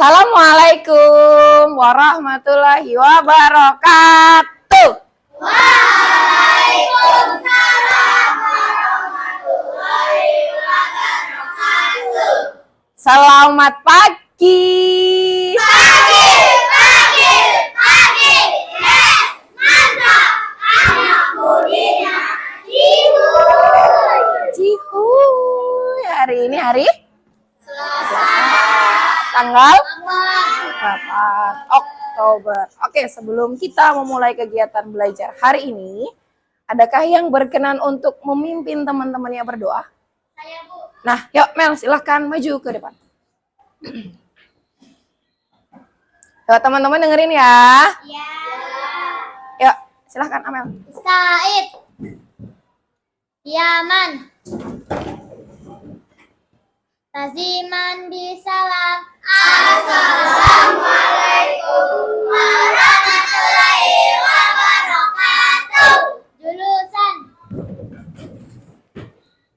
Assalamualaikum warahmatullahi wabarakatuh. Waalaikumsalam warahmatullahi wabarakatuh. Selamat pagi. Pagi. Yes, mantap. Anak mudinya. Cihuy. Hari ini hari Selasa. tanggal 8 Oktober. Oke, sebelum kita memulai kegiatan belajar hari ini, adakah yang berkenan untuk memimpin teman-temannya berdoa? Saya, Bu. Nah, yuk Mel, silahkan maju ke depan. Yuk teman-teman dengerin ya. Ya. Yuk, silahkan Amel. Said. Yaman. Taziman bisalam. Assalamualaikum warahmatullahi wabarakatuh. Julusan.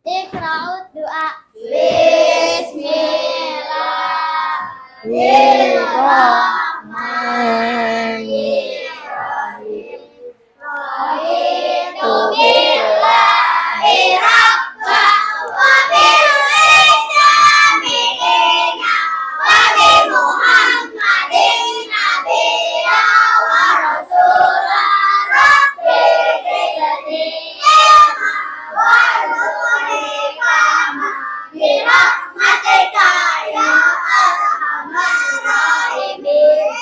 Iqra'ud doa. Bismillahirrahmanirrahim. Raditu billahi rabba wa bil islami dina wa bi Muhammadin nabiyya wa rasulah rabbi zidni ilma warzuqni fahma bi rahmatika ya arhamar rahimin.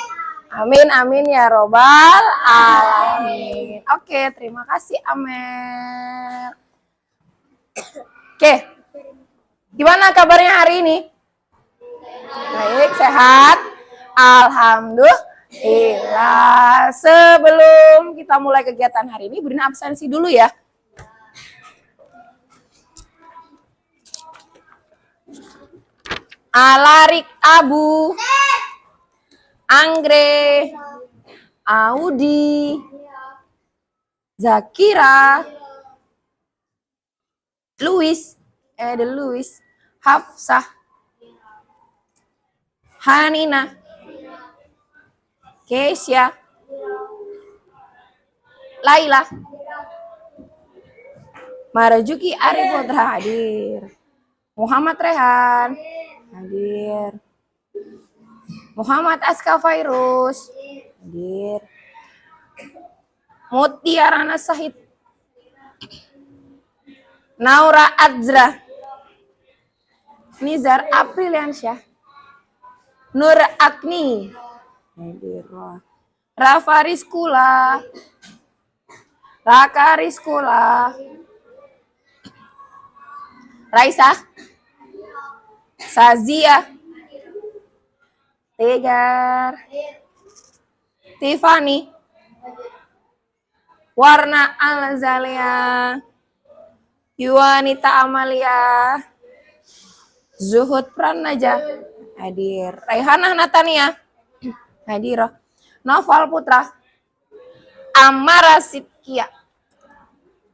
Amin, amin ya robbal alamin. Oke, terima kasih Amel. Oke, gimana kabarnya hari ini? Baik, sehat? Alhamdulillah. Sebelum kita mulai kegiatan hari ini, Budina absensi dulu ya. Alarik Abu, Anggrek, Audi, Zakira, Luis, Hafsah, Hanina, Kesya, Laila, Marajuki Arifotra hadir, Muhammad Rehan hadir, Muhammad Aska Fairuz hadir, Mutiarana Sahid, Naura Adzra, Nizar Apriliansyah, Nur Agni hadir, Rafa Rizkula, Raka Rizkula, Raisa, Sazia, Tegar, Tiffany, Warna Al-Zalia, Yuanita Amalia, Zuhud Pranaja hadir, Raihanah Natania hadir, Noval Putra, Amara Sitkia.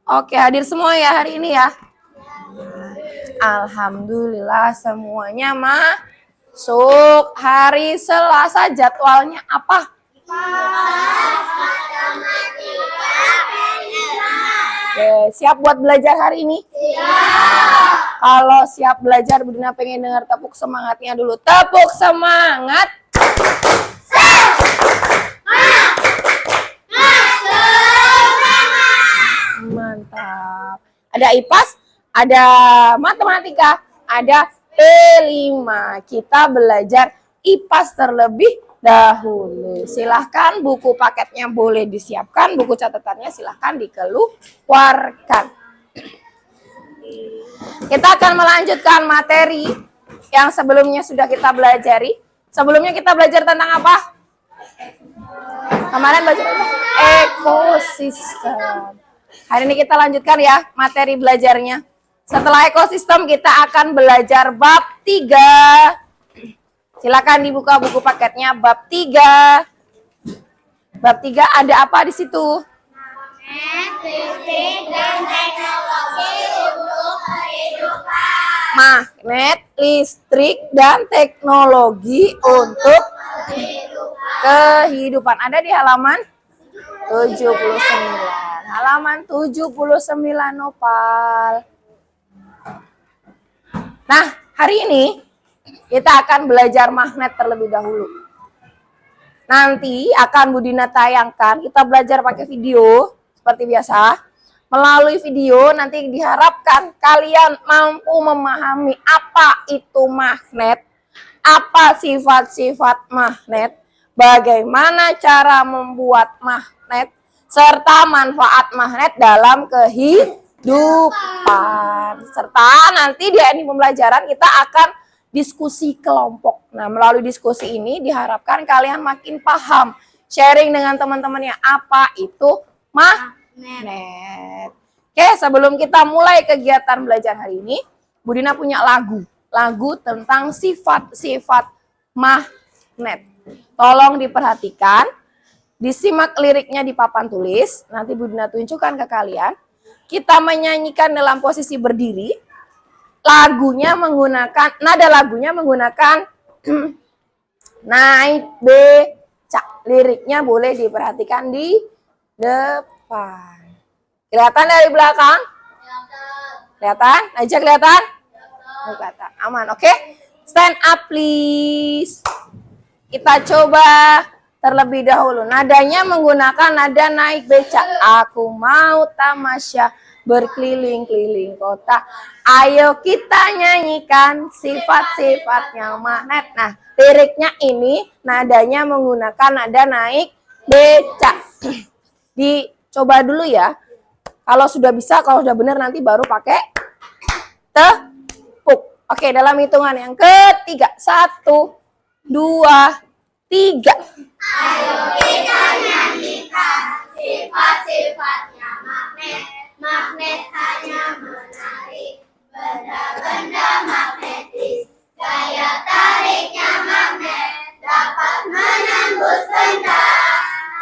Oke, hadir semua ya hari ini ya. Alhamdulillah semuanya masuk. Hari Selasa jadwalnya apa? Oke, siap buat belajar hari ini? Siap. Kalau siap belajar, Budina pengen dengar tepuk semangatnya dulu. Tepuk semangat. Mantap. Ada IPAS, ada matematika, ada P5. Kita belajar IPAS terlebih dahulu. Silahkan buku paketnya boleh disiapkan, buku catatannya silahkan dikeluarkan. Kita akan melanjutkan materi yang sebelumnya sudah kita pelajari. Sebelumnya kita belajar tentang apa? Kemarin belajar apa? Ekosistem. Hari ini kita lanjutkan ya materi belajarnya. Setelah ekosistem kita akan belajar bab 3. Silakan dibuka buku paketnya bab 3. Bab 3 ada apa di situ? Listrik dan teknologi untuk kehidupan. Magnet, listrik dan teknologi untuk kehidupan. Ada di halaman 79. Halaman 79 Nopal. Nah, hari ini kita akan belajar magnet terlebih dahulu. Nanti akan Budina tayangkan, kita belajar pakai video seperti biasa. Melalui video nanti diharapkan kalian mampu memahami apa itu magnet, apa sifat-sifat magnet, bagaimana cara membuat magnet, serta manfaat magnet dalam kehidupan. Serta nanti di ending pembelajaran kita akan diskusi kelompok. Nah, melalui diskusi ini diharapkan kalian makin paham, sharing dengan teman-temannya apa itu magnet. Oke, sebelum kita mulai kegiatan belajar hari ini, Budina punya lagu tentang sifat-sifat magnet. Tolong diperhatikan, disimak liriknya di papan tulis, nanti Budina tunjukkan ke kalian. Kita menyanyikan dalam posisi berdiri. Nada lagunya menggunakan naik becak. Liriknya boleh diperhatikan di depan. Kelihatan dari belakang? Kelihatan? Aja kelihatan? Kelihatan. Aman, oke? Stand up please. Kita coba terlebih dahulu. Nadanya menggunakan nada naik becak. Aku mau tamasya berkeliling-keliling kota. Ayo kita nyanyikan sifat-sifatnya magnet. Nah, liriknya ini nadanya menggunakan nada naik becak. Dicoba dulu ya. Kalau sudah bisa, kalau sudah benar nanti baru pakai tepuk. Oke, dalam hitungan yang ketiga. 1, 2, 3. Ayo kita nyanyikan sifat-sifatnya magnet. Magnet hanya menarik benda-benda magnetis. Gaya tariknya magnet dapat menembus benda.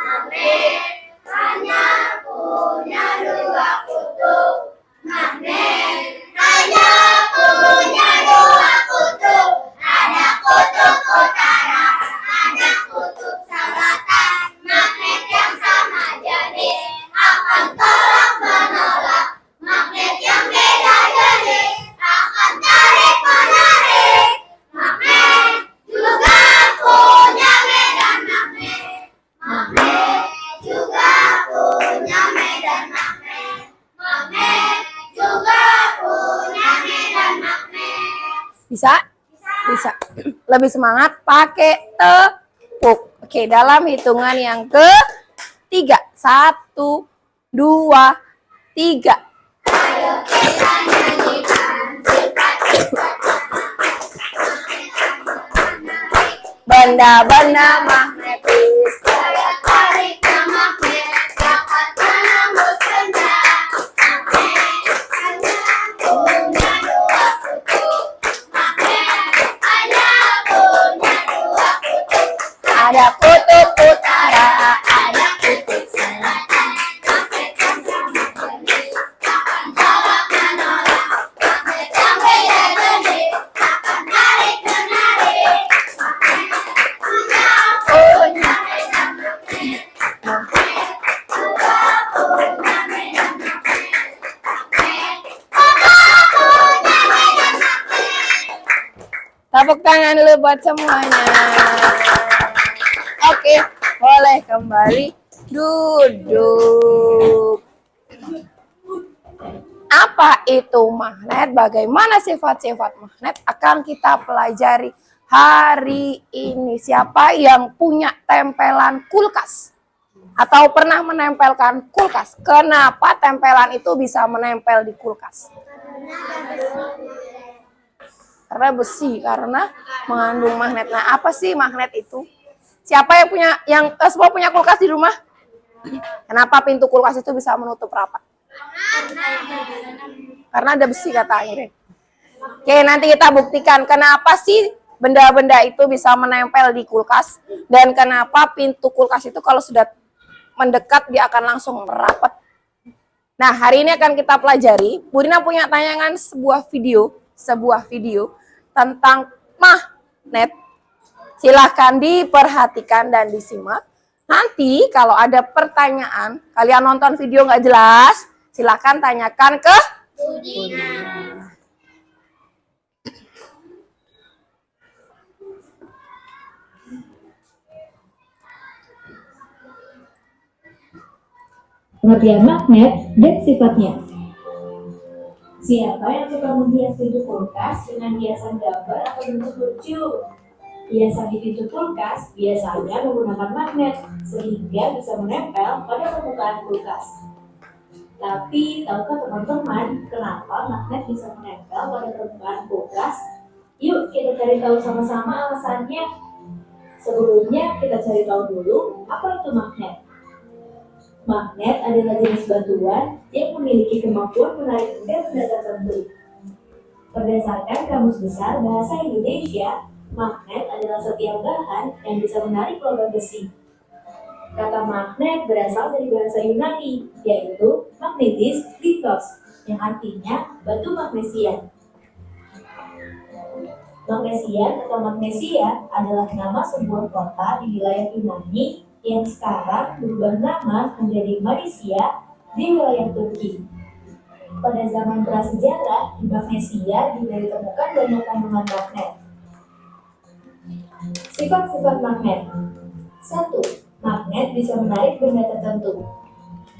Magnet hanya punya 2 kutub. Magnet hanya punya 2 kutub. Ada kutub utara, ada kutub selatan. Magnet yang sama jenis akan tolak menolak. Magnet yang beda jenis akan tarik menarik. Magnet juga punya medan magnet. Magnet juga punya medan magnet. Magnet juga punya medan magnet. Bisa? Bisa. Lebih semangat pakai tepuk. Oke, dalam hitungan yang ketiga. 1, 2, 3. Ayo kita nyanyikan sifat-sifat Benda-benda magnetis. gaya tariknya magnet dapat menembus benda. Magnet hanya punya 2 kutub. Magnet hanya punya 2 kutub. Ada kutub utara, Ada kutub selatan. Magnet yang sama jenis akan tolak menolak. Magnet yang beda jenis akan tarik menarik. Magnet hanya punya medan magnet. Magnet juga punya medan magnet. Magnet juga punya medan magnet. Tepuk tangan dulu buat semuanya. Oke, boleh kembali duduk. Apa itu magnet? Bagaimana sifat-sifat magnet akan kita pelajari hari ini. Siapa yang punya tempelan kulkas? Atau pernah menempelkan kulkas? Kenapa tempelan itu bisa menempel di kulkas? Karena besi, karena mengandung magnet. Nah, apa sih magnet itu? Siapa yang punya, semua punya kulkas di rumah? Kenapa pintu kulkas itu bisa menutup rapat? Karena ada besi, kata Iren. Oke, nanti kita buktikan kenapa sih benda-benda itu bisa menempel di kulkas. Dan kenapa pintu kulkas itu kalau sudah mendekat dia akan langsung merapat. Nah, hari ini akan kita pelajari. Budina punya tayangan sebuah video tentang magnet. Silahkan diperhatikan dan disimak. Nanti kalau ada pertanyaan, kalian nonton video nggak jelas, silahkan tanyakan ke Budina. Pengertian magnet dan sifatnya. Siapa yang suka menghias pintu kulkas dengan hiasan gambar atau bentuk lucu? Hiasan di pintu kulkas biasanya menggunakan magnet sehingga bisa menempel pada permukaan kulkas. Tapi tahukah teman-teman kenapa magnet bisa menempel pada permukaan kulkas? Yuk kita cari tahu sama-sama alasannya. Sebelumnya kita cari tahu dulu apa itu magnet. Magnet adalah jenis batuan yang memiliki kemampuan menarik benda-benda tertentu. Berdasarkan Kamus Besar Bahasa Indonesia, magnet adalah setiap bahan yang bisa menarik logam besi. Kata magnet berasal dari bahasa Yunani, yaitu magnetis litos, yang artinya batu magnesian. Magnesian atau magnesia adalah nama sebuah kota di wilayah Yunani yang sekarang berubah nama menjadi Malaysia di wilayah Turki. Pada zaman prasejarah, di Magnesia juga ditemukan banyak kandungan magnet. Sifat-sifat magnet. 1. Magnet bisa menarik benda tertentu.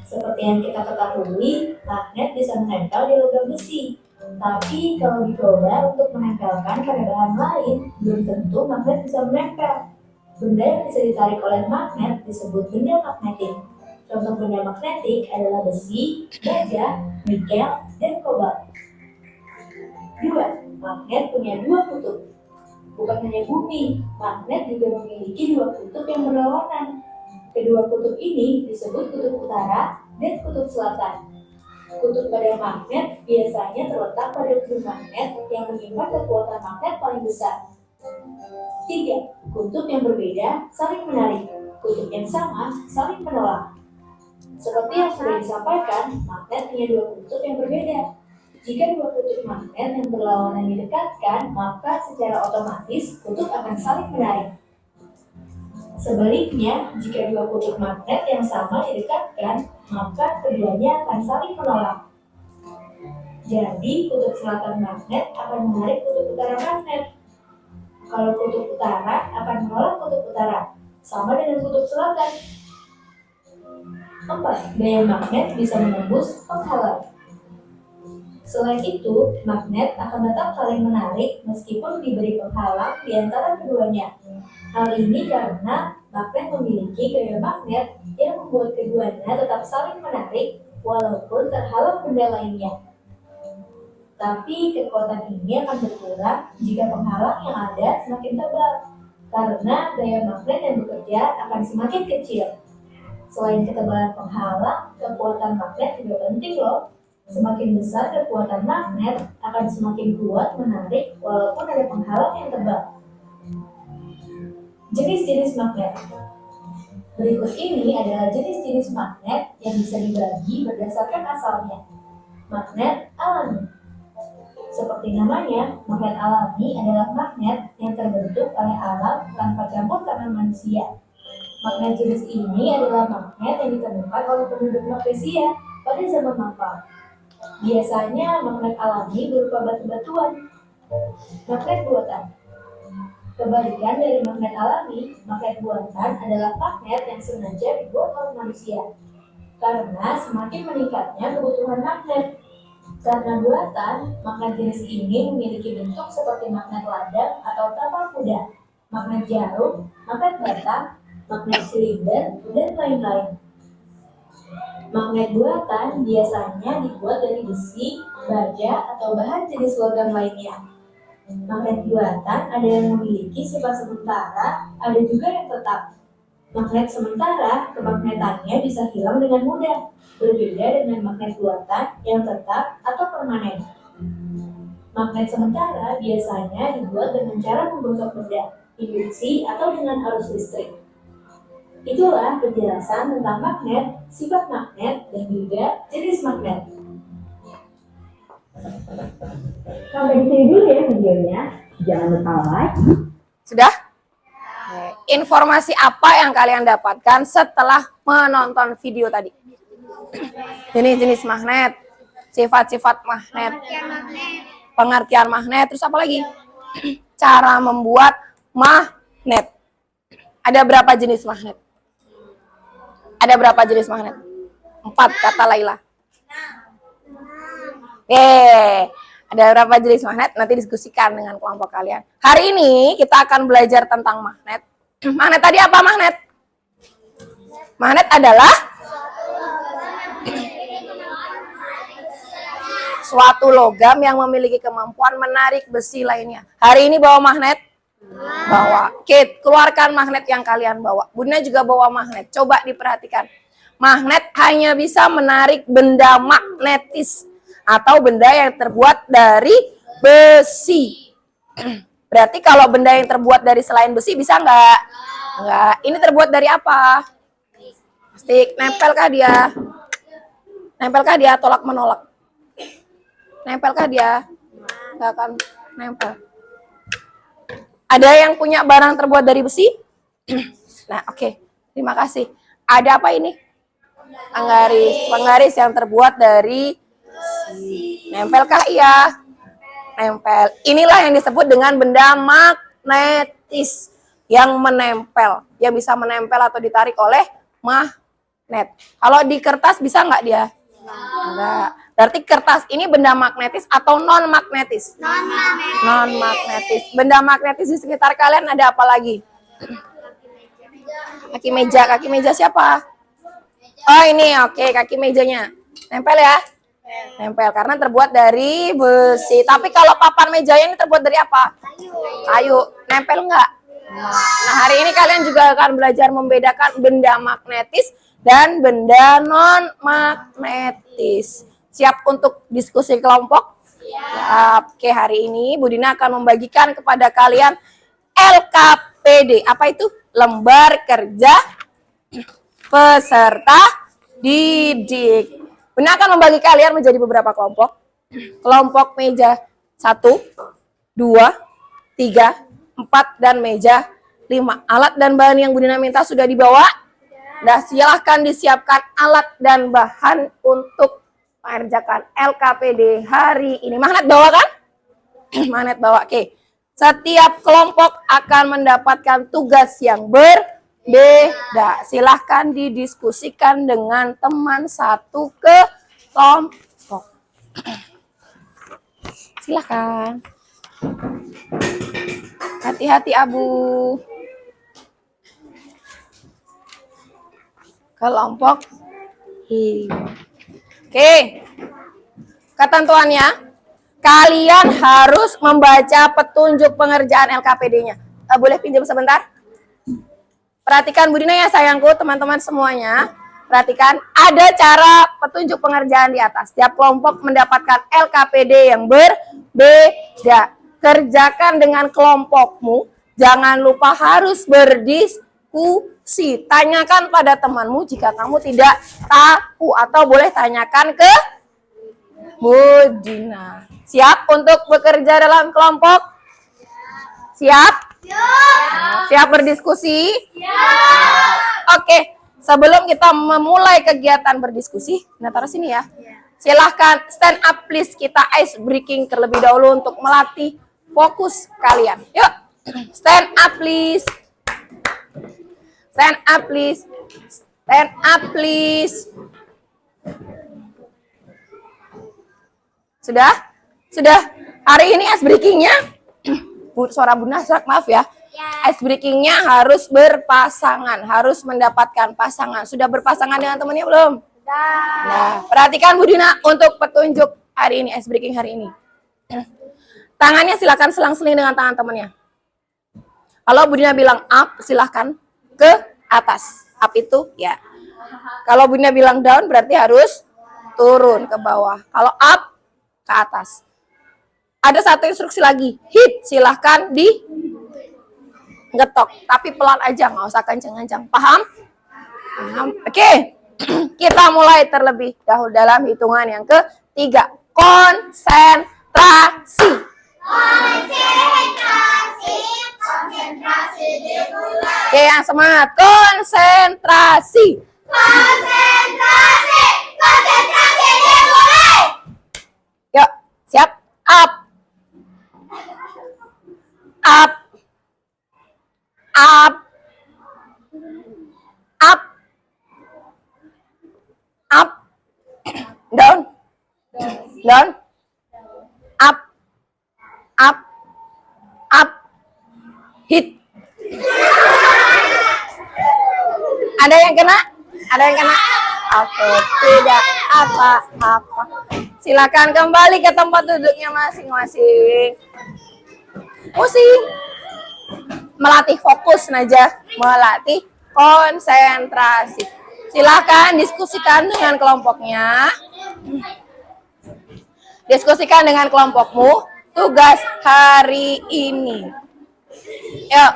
Seperti yang kita ketahui, magnet bisa menempel di logam besi. Tapi kalau dicoba untuk menempelkan pada bahan lain, belum tentu magnet bisa menempel. Benda yang bisa ditarik oleh magnet disebut benda magnetik. Contoh benda magnetik adalah besi, baja, nikel, dan kobalt. 2. Magnet punya dua kutub. Bukan hanya bumi, magnet juga memiliki dua kutub yang berlawanan. Kedua kutub ini disebut kutub utara dan kutub selatan. Kutub pada magnet biasanya terletak pada kutub magnet yang menyimpan kekuatan magnet paling besar. 3. Kutub yang berbeda saling menarik, kutub yang sama saling menolak. Seperti yang sudah disampaikan, magnet punya dua kutub yang berbeda. Jika dua kutub magnet yang berlawanan didekatkan, maka secara otomatis kutub akan saling menarik. Sebaliknya, jika dua kutub magnet yang sama didekatkan, maka keduanya akan saling menolak. Jadi, kutub selatan magnet akan menarik kutub utara magnet. Kalau kutub utara akan menolak kutub utara, sama dengan kutub selatan. 4. Daya magnet bisa menembus penghalang. Selain itu, magnet akan tetap saling menarik meskipun diberi penghalang di antara keduanya. Hal ini karena magnet memiliki gaya magnet yang membuat keduanya tetap saling menarik walaupun terhalang benda lainnya. Tapi kekuatan ini akan berkurang jika penghalang yang ada semakin tebal, karena daya magnet yang bekerja akan semakin kecil. Selain ketebalan penghalang, kekuatan magnet juga penting loh. Semakin besar kekuatan magnet, akan semakin kuat menarik walaupun ada penghalang yang tebal. Jenis-jenis magnet. Berikut ini adalah jenis-jenis magnet yang bisa dibagi berdasarkan asalnya. Magnet alami. Seperti namanya, magnet alami adalah magnet yang terbentuk oleh alam tanpa campur tangan manusia. Magnet jenis ini adalah magnet yang ditemukan oleh penduduk Malaysia pada zaman Mapang. Biasanya magnet alami berupa batu-batuan. Magnet buatan. Kebalikan dari magnet alami, magnet buatan adalah magnet yang sengaja dibuat oleh manusia. Karena semakin meningkatnya kebutuhan magnet. Karena buatan, magnet jenis ini memiliki bentuk seperti magnet ladang atau tapal kuda, magnet jarum, magnet batang, magnet silinder, dan lain-lain. Magnet buatan biasanya dibuat dari besi, baja, atau bahan jenis logam lainnya. Magnet buatan ada yang memiliki sifat sementara, ada juga yang tetap. Magnet sementara, kemagnetannya bisa hilang dengan mudah, berbeda dengan magnet buatan yang tetap atau permanen. Magnet sementara biasanya dibuat dengan cara menggosok benda, induksi, atau dengan arus listrik. Itulah penjelasan tentang magnet, sifat magnet, dan juga jenis magnet. Sampai di sini dulu ya videonya. Jangan lupa like. Sudah? Informasi apa yang kalian dapatkan setelah menonton video tadi? Jenis-jenis magnet, sifat-sifat magnet, pengertian magnet, terus apa lagi? Cara membuat magnet. Ada berapa jenis magnet? Ada berapa jenis magnet? 4 kata Laila. Ada berapa jenis magnet? Nanti diskusikan dengan kelompok kalian. Hari ini kita akan belajar tentang magnet. Magnet tadi apa magnet? Magnet adalah suatu logam yang memiliki kemampuan menarik besi lainnya. Hari ini bawa magnet? Bawa. Oke, keluarkan magnet yang kalian bawa. Bunda juga bawa magnet. Coba diperhatikan. Magnet hanya bisa menarik benda magnetis atau benda yang terbuat dari besi. Berarti kalau benda yang terbuat dari selain besi bisa nggak? Nggak. Ini terbuat dari apa? Plastik. Nempelkah dia? Nempelkah dia tolak menolak? Nempelkah dia? Nggak akan nempel. Ada yang punya barang terbuat dari besi? Nah, oke. Terima kasih. Ada apa ini? Penggaris. Penggaris yang terbuat dari besi. Nempelkah ia? Nempel. Inilah yang disebut dengan benda magnetis yang menempel, yang bisa menempel atau ditarik oleh magnet. Kalau di kertas bisa nggak dia? Enggak. Berarti kertas ini benda magnetis atau non magnetis? Non magnetis. Benda magnetis di sekitar kalian ada apa lagi? Kaki meja. Kaki meja siapa? Oh ini, oke, kaki mejanya. Nempel ya? Nempel karena terbuat dari besi. Tapi kalau papan mejanya ini terbuat dari apa? Kayu. Nempel enggak? Nah, hari ini kalian juga akan belajar membedakan benda magnetis dan benda non magnetis. Siap untuk diskusi kelompok? Siap. Oke, hari ini Bu Dina akan membagikan kepada kalian LKPD. Apa itu? Lembar kerja peserta didik. Bunda akan membagi kalian menjadi beberapa kelompok. Kelompok meja 1, 2, 3, 4, dan meja 5. Alat dan bahan yang Bunda minta sudah dibawa? Nah, silahkan disiapkan alat dan bahan untuk mengerjakan LKPD hari ini. Magnet bawa kan? Magnet bawa, oke. Setiap kelompok akan mendapatkan tugas yang berbeda. Silahkan didiskusikan dengan teman satu kelompok. Silahkan. Hati-hati Abu. Kelompok 5. Oke. Ketentuannya, kalian harus membaca petunjuk pengerjaan LKPD-nya. Boleh pinjam sebentar? Perhatikan Bu Dina ya sayangku, teman-teman semuanya. Perhatikan, ada cara petunjuk pengerjaan di atas. Setiap kelompok mendapatkan LKPD yang berbeda. Kerjakan dengan kelompokmu. Jangan lupa harus berdiskusi. Tanyakan pada temanmu jika kamu tidak tahu. Atau boleh tanyakan ke Bu Dina. Siap untuk bekerja dalam kelompok? Siap? Siap berdiskusi? Oke, sebelum kita memulai kegiatan berdiskusi, nah taruh sini ya. Silahkan stand up please, kita ice breaking terlebih dahulu untuk melatih fokus kalian. Yuk, stand up please. Stand up please. Stand up please. Sudah? Sudah. Hari ini ice breakingnya suara Bunda serak, maaf ya. Ice breakingnya harus berpasangan, harus mendapatkan pasangan. Sudah berpasangan dengan temannya belum? Nah, perhatikan Bu Dina untuk petunjuk hari ini, ice breaking hari ini. Tangannya silakan selang-seling dengan tangan temannya. Kalau Bu Dina bilang up, silakan ke atas. Up itu ya. Kalau Bu Dina bilang down, berarti harus turun ke bawah. Kalau up, ke atas. Ada satu instruksi lagi, hit, silahkan di ngetok, tapi pelan aja, nggak usah kenceng-kenceng. Paham? Paham? Oke, kita mulai terlebih dahulu dalam hitungan yang ketiga. Konsentrasi. Konsentrasi, konsentrasi dimulai. Oke, yang semangat. Konsentrasi. Konsentrasi, konsentrasi dimulai. Yuk, siap. Up. Up. Up. Up. Up. Down. Down. Up. Up. Up. Hit. Ada yang kena? Ada yang kena? Oke, tidak apa-apa. Silakan kembali ke tempat duduknya masing-masing. Pusing. Melatih fokus Najah, melatih konsentrasi. Silakan diskusikan dengan kelompoknya. Diskusikan dengan kelompokmu tugas hari ini. Yuk.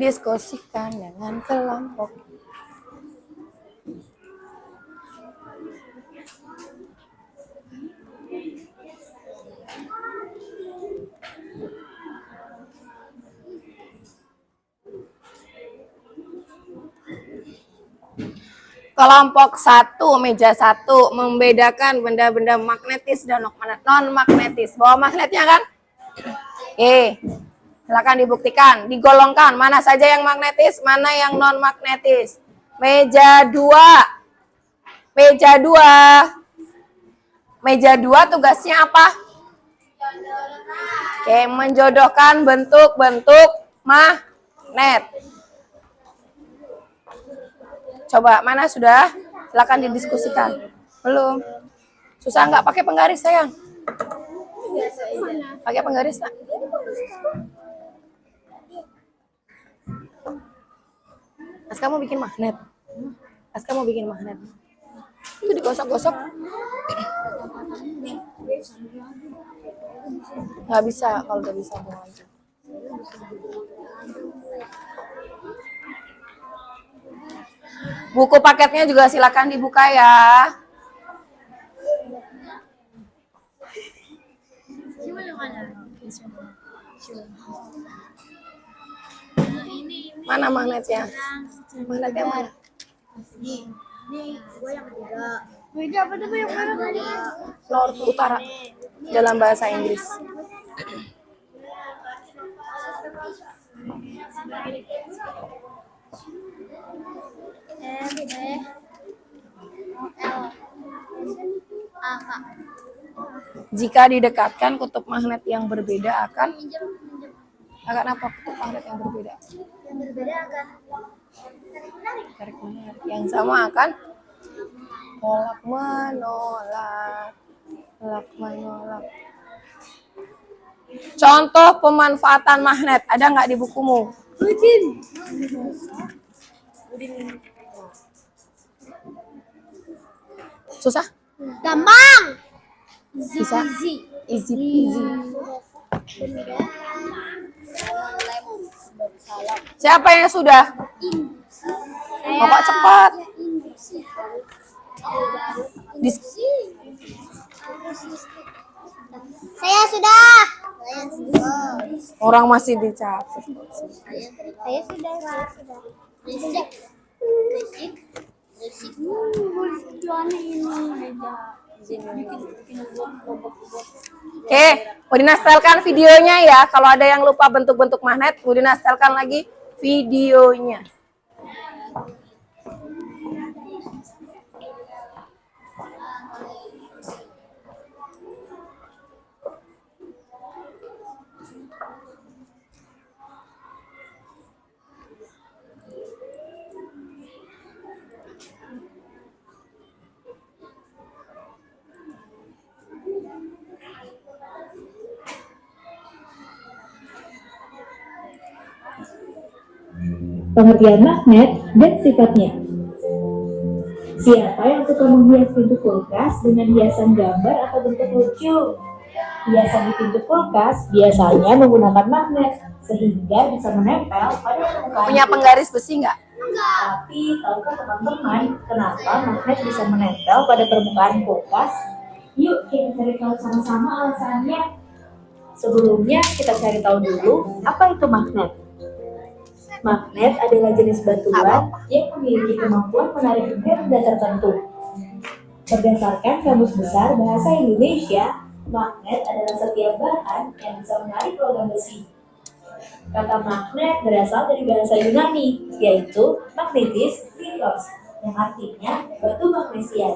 Diskusikan dengan kelompok. Kelompok 1, meja 1, membedakan benda-benda magnetis dan non-magnetis. Bawa magnetnya kan? Oke, silakan dibuktikan, digolongkan mana saja yang magnetis, mana yang non-magnetis. Meja 2. Meja 2. Meja 2 tugasnya apa? Oke, menjodohkan bentuk-bentuk magnet. Coba, mana sudah? Silakan didiskusikan. Belum. Susah nggak pakai penggaris, sayang? Pakai penggaris, nak? As kamu bikin magnet. As kamu bikin magnet. Itu digosok-gosok. Nggak bisa, kalau nggak bisa buang aja. Buku paketnya juga silakan dibuka ya. Mana magnetnya? Magnetnya mana? Nih, gue yang ketiga. Beda apa tuh yang mana tadi? North Utara dalam bahasa Inggris. Jika didekatkan kutub magnet yang berbeda akan apa kutub magnet yang berbeda? Yang berbeda akan Tarik menarik. Yang sama akan tolak menolak. Tolak menolak. Contoh pemanfaatan magnet ada nggak di bukumu? Susah? gampang. Bisa? Easy peasy. Siapa yang sudah? Bapak cepat. Saya sudah. Orang masih dicatat. Saya sudah. Basic. Oke, Udina setelkan videonya ya. Kalau ada yang lupa bentuk-bentuk magnet, Udina setelkan lagi videonya. Pengertian magnet dan sifatnya. Siapa yang suka menghias pintu kulkas dengan hiasan gambar atau bentuk lucu? Hiasan di pintu kulkas biasanya menggunakan magnet sehingga bisa menempel pada permukaan. Punya penggaris besi nggak? Tapi tahukah teman-teman kenapa magnet bisa menempel pada permukaan kulkas? Yuk kita cari tahu sama-sama alasannya. Sebelumnya kita cari tahu dulu apa itu magnet. Magnet adalah jenis batuan yang memiliki kemampuan menarik benda tertentu. Berdasarkan Kamus Besar Bahasa Indonesia, magnet adalah setiap bahan yang bisa menarik logam besi. Kata magnet berasal dari bahasa Yunani, yaitu magnetis phillos, yang artinya batu magnesia.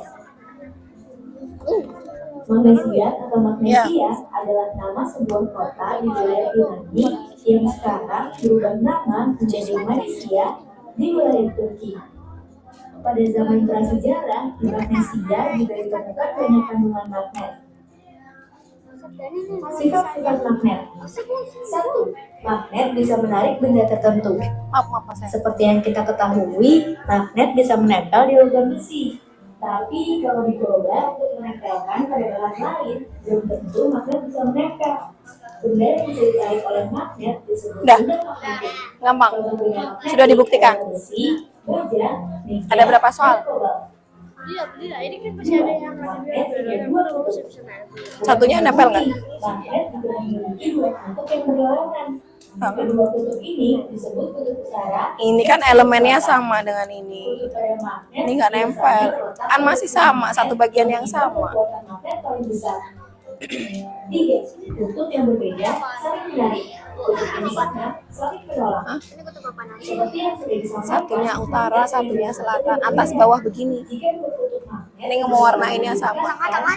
Magnesia atau magnesia adalah nama sebuah kota di wilayah Yunani yang sekarang berubah nama menjadi Malaysia di wilayah Turki. Pada zaman prasejarah, di Magnesia juga ditemukan banyak kandungan magnet. Sifat-sifat magnet. 1. Magnet bisa menarik benda tertentu. Maaf, Mas. Seperti yang kita ketahui, magnet bisa menempel di logam besi. Tapi kalau dicoba untuk menempelkan pada bahan lain, belum tentu magnet bisa menempel. Benda yang bisa ditarik oleh magnet disebut Udah. benda magnetik. Gampang. Contoh benda magnet Sudah dibuktikan. adalah besi, baja, nikel, Ada berapa soal? dan kobalt. Tidak. Ini kan masih ada yang Magnet punya dua bentuk. Satunya nempel nggak? Magnet juga memiliki dua bentuk yang berlawanan. Kedua bentuk ini disebut bentuk utara. Ini kan elemennya sama dengan ini. Kutub pada magnet Ini nggak nempel. Kan masih sama, satu bagian yang sama. Kekuatan magnet paling besar. 3. Kutub yang berbeda saling menarik. Kutub yang sama saling menolak. Ini kutub apa namanya? Seperti yang sudah disampaikan. Satunya utara, satunya selatan, atas bawah begini. Jika dua kutub magnet Ini mewarnainnya sama. maka secara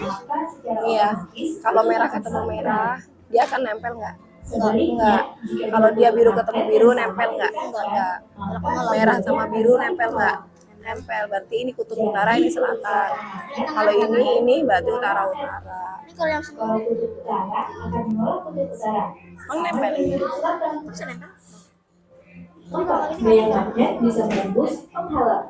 Iya. otomatis Kalau merah ketemu merah, dia akan nempel nggak? sebaliknya, Enggak. jika Kalau dia biru magnet ketemu yang biru, sama nempel nggak? dikatakan, Enggak. maka Merah sama sebaliknya biru saling nempel menolak. nggak? Nempel. Berarti ini kutub utara, ini selatan. Kalau ini berarti utara-utara. Ini kalau yang semua Kalau kutub utara akan menolak kutub utara. Emang nempel? Kutub selatan. bisa nempel. 4. Gaya magnet bisa menembus penghalang.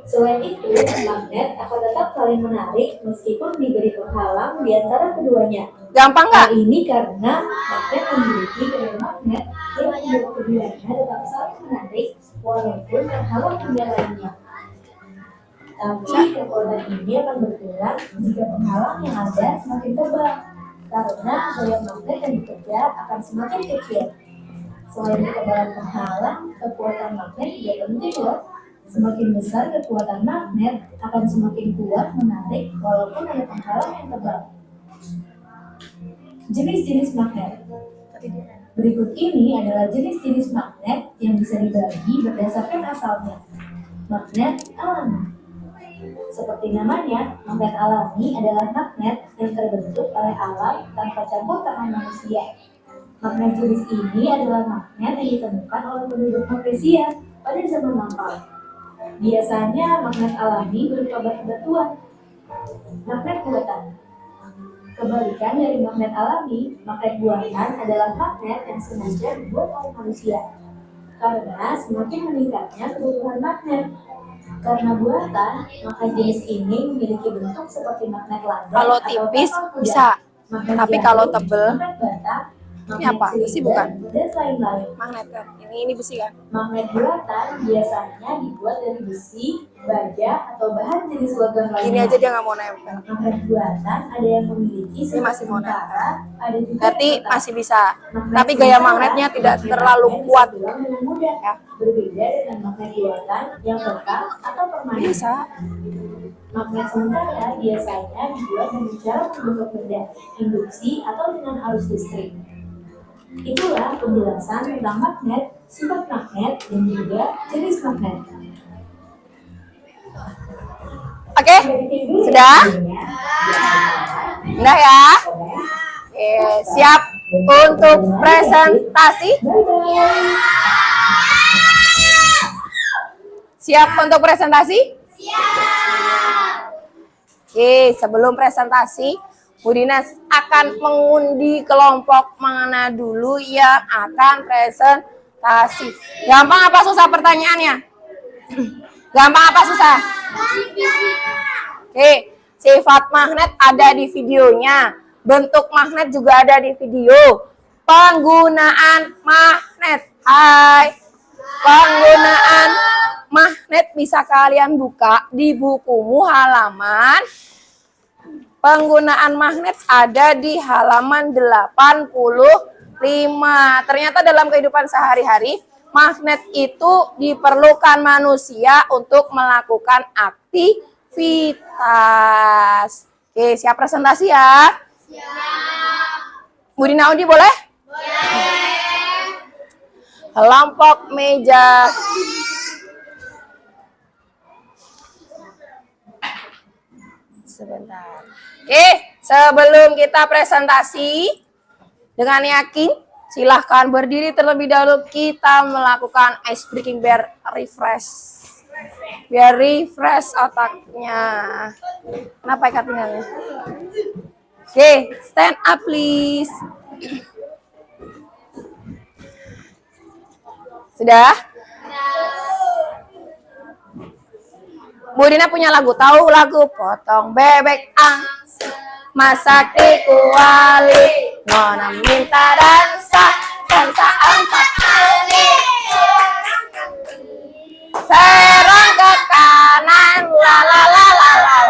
Selain itu, magnet akan tetap saling menarik meskipun diberi penghalang di antara keduanya. Gampang nggak? Hal ini karena magnet memiliki gaya magnet yang membuat keduanya tetap saling menarik walaupun terhalang benda lainnya. Tapi kekuatan ini akan berkurang jika penghalang yang ada semakin tebal, karena gaya magnet yang dikejar akan semakin kecil. Selain ketebalan penghalang, kekuatan magnet juga penting loh. Semakin besar kekuatan magnet akan semakin kuat menarik walaupun ada penghalang yang tebal. Jenis-jenis magnet. Berikut ini adalah jenis-jenis magnet yang bisa dibagi berdasarkan asalnya. Magnet alami. Seperti namanya, magnet alami adalah magnet yang terbentuk oleh alam tanpa campur tangan manusia. Magnet jenis ini adalah magnet yang ditemukan oleh penduduk Magnesia pada zaman lampau. Biasanya magnet alami berupa batu-batuan. Magnet buatan. Kebalikan dari magnet alami, magnet buatan adalah magnet yang sengaja dibuat oleh manusia. Karena semakin meningkatnya kebutuhan magnet. Karena buatan, magnet jenis ini memiliki bentuk seperti magnet lantai Kalau atau tipis kapal kuda. bisa. Magnet Tapi jatuh, kalau tebel, magnet bata, ini apa? Besi bukan? Dan lain-lain. Magnet kan? Ini besi kan? Magnet buatan biasanya dibuat dari besi, baja, atau bahan jenis logam lainnya. Ini aja dia nggak mau nempel. Magnet buatan ada yang memiliki Ini masih mau sementara, ada juga Berarti yang tetap. masih bisa. Magnet Tapi gaya sementara magnetnya tidak magnet terlalu bisa kuat. dibilang dengan mudah. Ya. Berbeda dengan magnet buatan yang tetap atau permanen. Bisa. Magnet sementara biasanya dibuat dengan cara menggosok benda, induksi atau dengan arus listrik. Itulah penjelasan tentang magnet, sifat magnet, dan juga jenis magnet. Oke? Sudah? Udah ya? Oke, siap untuk presentasi? Siap untuk presentasi? Oke, sebelum presentasi, Bu Dinas akan mengundi kelompok mana dulu yang akan presentasi. Gampang apa susah pertanyaannya? Gampang apa susah? Oke, sifat magnet ada di videonya. Bentuk magnet juga ada di video. Penggunaan magnet. Hai. Penggunaan magnet bisa kalian buka di bukumu halaman. Penggunaan magnet ada di halaman 85. Ternyata dalam kehidupan sehari-hari, magnet itu diperlukan manusia untuk melakukan aktivitas. Oke, siap presentasi ya? Siap. Budi Naudi boleh? Boleh. Kelompok meja. Sebentar. Oke, sebelum kita presentasi, dengan yakin, silahkan berdiri terlebih dahulu. Kita melakukan ice breaking biar refresh. Biar refresh otaknya. Kenapa ikat pinggangnya? Oke, stand up please. Sudah? Bu Dina punya lagu, tahu lagu potong bebek angsa, masak di kuali, nona minta dansa 4 kali, serong ke kanan, la la la la la.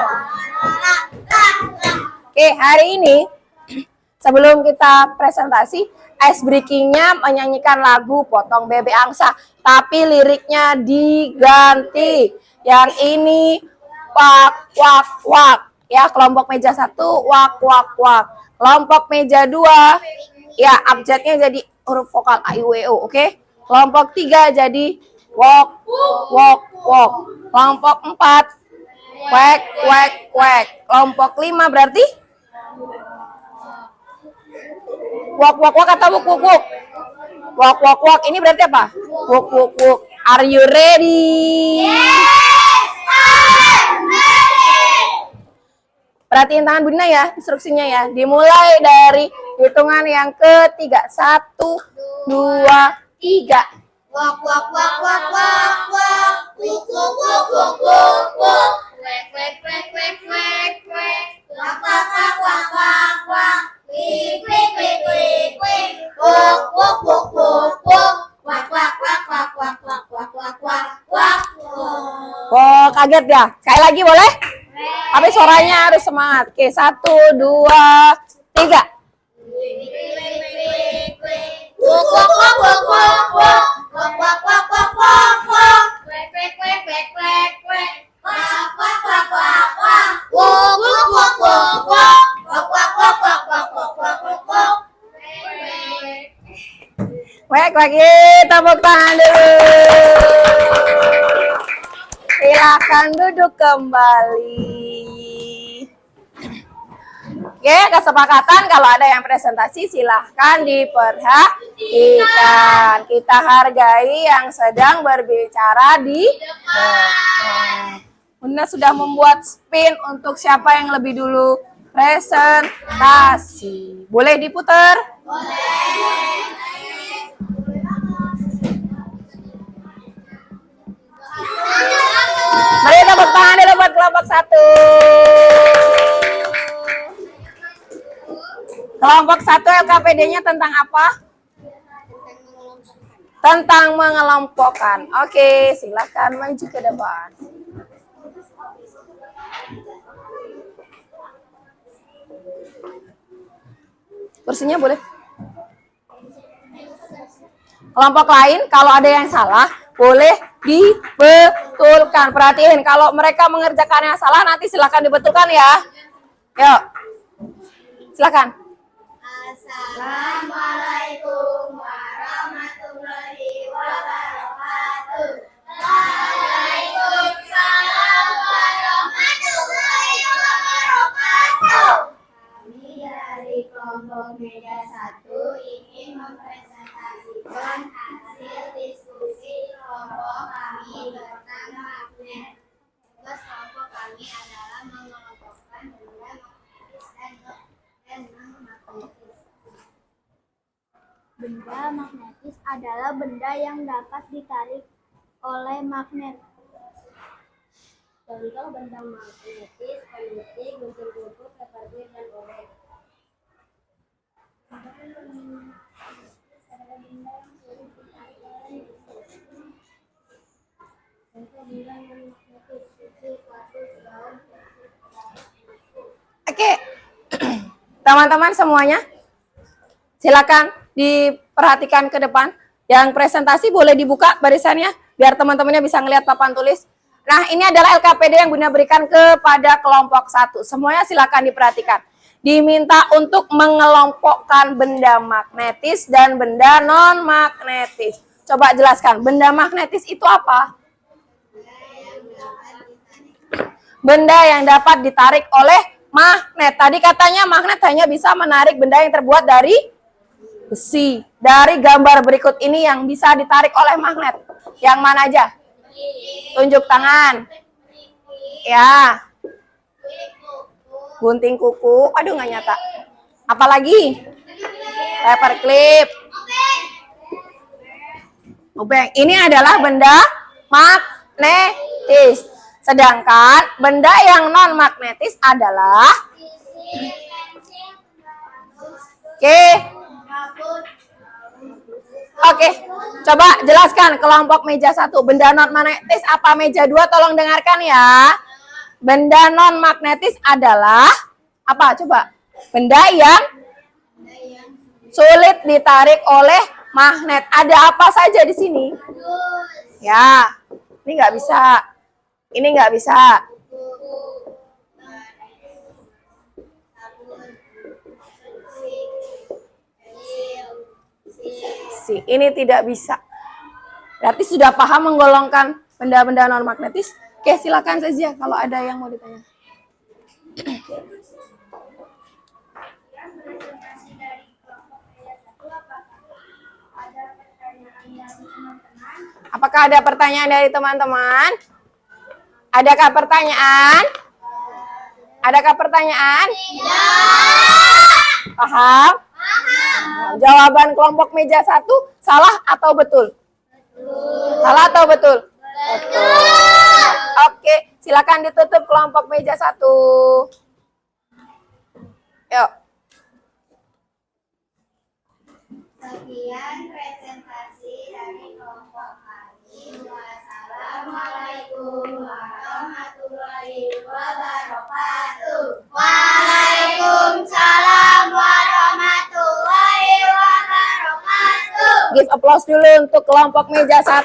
Oke, hari ini sebelum kita presentasi, ice breakingnya menyanyikan lagu potong bebek angsa, tapi liriknya diganti. Yang ini wak wak wak, ya kelompok meja 1 wak wak wak. Kelompok meja 2 ya abjadnya jadi huruf vokal a i u e o, oke? Kelompok 3 jadi wok wok wok. Kelompok 4 wek wek wek. Kelompok 5 berarti wok wok wok atau wuk wuk wuk? Wok wok wok ini berarti apa? Wuk wuk wuk. Are you ready? Perhatiin tangan Bunda ya, instruksinya ya. Dimulai dari hitungan yang ketiga. 1, 2, 3. Wak wak wak wak wak wak, wuk wuk wuk wuk wuk wuk, wek wek wek wek wek wek, wak wak wak wak wak wak, wik wik wik wik wik, wuk wuk wuk wuk wuk, wak wak wak wak wak wak wak wak wak wak. Oh, kaget ya? Sekali lagi boleh? Tapi suaranya harus semangat. Oke, 1, 2, 3. Wuk wuk wuk wuk wuk wuk, wak wak wak wak wak wak, wek wek wek wek wek wek, wak wak wak wak wak, wuk wuk wuk wuk wuk, wak wak wak wak wak wak wak wak wak. Wek lagi, tepuk tangan dulu. Silahkan duduk kembali. Oke, kesepakatan kalau ada yang presentasi silahkan diperhatikan. Kita hargai yang sedang berbicara di depan. Bunda sudah membuat spin untuk siapa yang lebih dulu presentasi. Boleh diputar? Mari tepuk tangan dulu buat kelompok 1. Kelompok 1 LKPD-nya tentang apa? Tentang mengelompokkan. Oke, silakan maju ke depan. Kursinya boleh. Kelompok lain, kalau ada yang salah, boleh dibetulkan. Perhatiin, kalau mereka mengerjakan yang salah, nanti silakan dibetulkan ya. Yuk, silakan. Assalamualaikum warahmatullahi wabarakatuh. Waalaikumsalam warahmatullahi wabarakatuh. Kami dari kelompok meja 1 ingin mempresentasikan hasil diskusi kelompok kami tentang magnet. Tugas kelompok kami adalah mengelompokkan benda magnetis dan non-magnetis. Benda magnetis adalah benda yang dapat ditarik oleh magnet. Contoh benda magnetis, peniti, gunting kuku, paperclip, dan obeng. Oke, teman-teman semuanya, silakan diperhatikan ke depan. Yang presentasi boleh dibuka barisannya, biar teman-temannya bisa ngelihat papan tulis. Nah, ini adalah LKPD yang Bunda berikan kepada kelompok 1. Semuanya silakan diperhatikan. Diminta untuk mengelompokkan benda magnetis dan benda non-magnetis. Coba jelaskan, benda magnetis itu apa? Benda yang dapat ditarik oleh magnet. Tadi katanya magnet hanya bisa menarik benda yang terbuat dari besi. Dari gambar berikut ini yang bisa ditarik oleh magnet. Yang mana aja? Tunjuk tangan. Ya. Gunting kuku. Aduh, nggak nyata. Apalagi? Paperclip. Obeng. Ini adalah benda magnetis. Sedangkan benda yang non-magnetis adalah Oke, coba jelaskan kelompok meja 1. Benda non-magnetis apa meja 2? Tolong dengarkan ya. Benda non-magnetis adalah apa? Coba. Benda yang sulit ditarik oleh magnet. Ada apa saja di sini? Ya, ini nggak bisa. Ini nggak bisa. Ini tidak bisa. Berarti sudah paham menggolongkan benda-benda non-magnetis? Oke, silakan saja kalau ada yang mau ditanya. Apakah ada pertanyaan dari teman-teman? Adakah pertanyaan? Adakah pertanyaan? Paham? Jawaban kelompok meja 1 salah atau betul? Salah atau betul? Betul. Oke, silakan ditutup kelompok meja 1. Yuk. Sekian presentasi dari kelompok kami. Wassalamualaikum warahmatullahi wabarakatuh. Waalaikumsalam warahmatullahi wabarakatuh. Give applause dulu untuk kelompok meja 1.